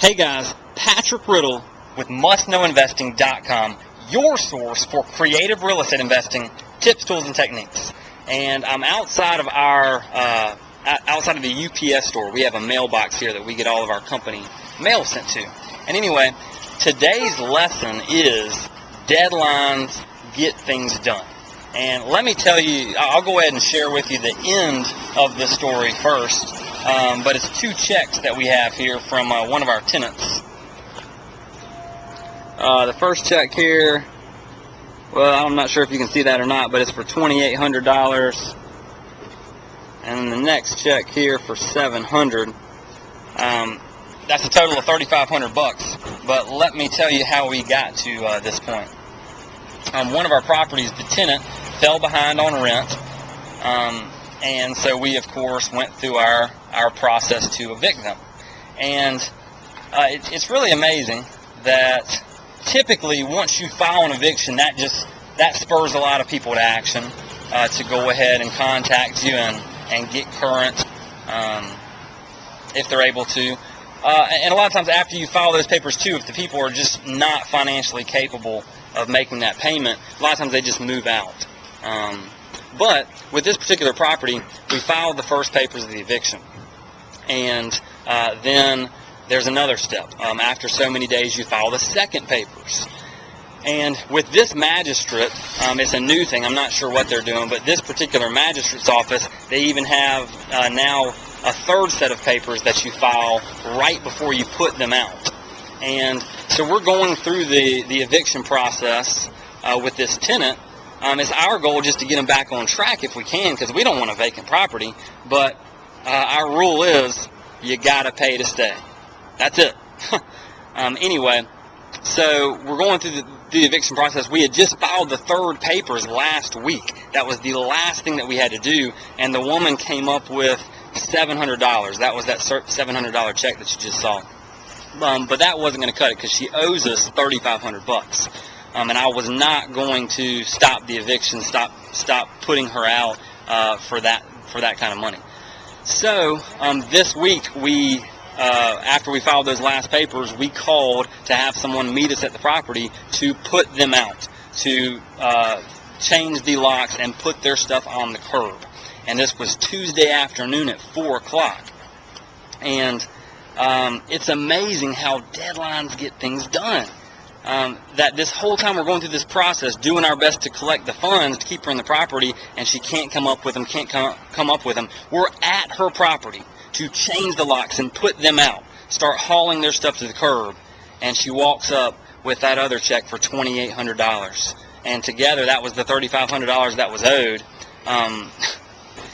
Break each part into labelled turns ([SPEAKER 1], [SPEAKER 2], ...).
[SPEAKER 1] Hey guys, Patrick Riddle with MustKnowInvesting.com, your source for creative real estate investing tips, tools, and techniques. And I'm outside of the UPS store. We have a mailbox here that we get all of our company mail sent to. And anyway, today's lesson is deadlines get things done. And let me tell you, I'll go ahead and share with you the end of the story first. But it's two checks that we have here from one of our tenants. The first check here, well, I'm not sure if you can see that or not, but it's for $2,800. And the next check here for $700. That's a total of $3,500. But let me tell you how we got to this point. One of our properties, the tenant fell behind on rent. And so we, of course, went through our process to evict them. And it's really amazing that typically once you file an eviction, that spurs a lot of people to action to go ahead and contact you and get current if they're able to. And a lot of times after you file those papers too, if the people are just not financially capable of making that payment, a lot of times they just move out. But with this particular property, we filed the first papers of the eviction. And then there's another step. After so many days, you file the second papers. And with this magistrate, it's a new thing. I'm not sure what they're doing, but this particular magistrate's office, they even have now a third set of papers that you file right before you put them out. And so we're going through the eviction process with this tenant. It's our goal just to get them back on track if we can, because we don't want a vacant property. But our rule is you got to pay to stay. That's it. Anyway, so we're going through the eviction process. We had just filed the third papers last week. That was the last thing that we had to do. And the woman came up with $700. That was that $700 check that you just saw. But that wasn't going to cut it because she owes us $3,500. And I was not going to stop the eviction, stop putting her out for that kind of money. So this week, after we filed those last papers, we called to have someone meet us at the property to put them out, to change the locks and put their stuff on the curb. And this was Tuesday afternoon at 4 o'clock. And it's amazing how deadlines get things done. That this whole time we're going through this process, doing our best to collect the funds to keep her in the property, and she can't come up with them, can't come up with them. We're at her property to change the locks and put them out, start hauling their stuff to the curb, and she walks up with that other check for $2,800. And together, that was the $3,500 that was owed.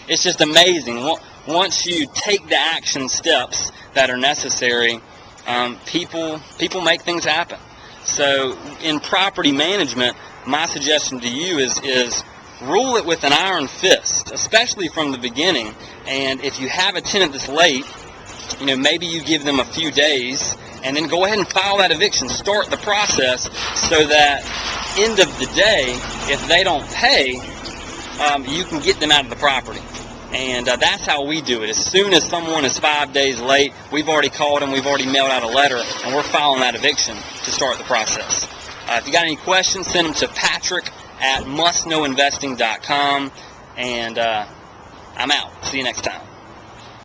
[SPEAKER 1] It's just amazing. Once you take the action steps that are necessary, people make things happen. So in property management, my suggestion to you is rule it with an iron fist, especially from the beginning. And if you have a tenant that's late, maybe you give them a few days and then go ahead and file that eviction. Start the process so that end of the day, if they don't pay, you can get them out of the property. And that's how we do it. As soon as someone is 5 days late, we've already called them, we've already mailed out a letter, and we're filing that eviction to start the process. If you got any questions, send them to Patrick at MustKnowInvesting.com. And I'm out. See you next time.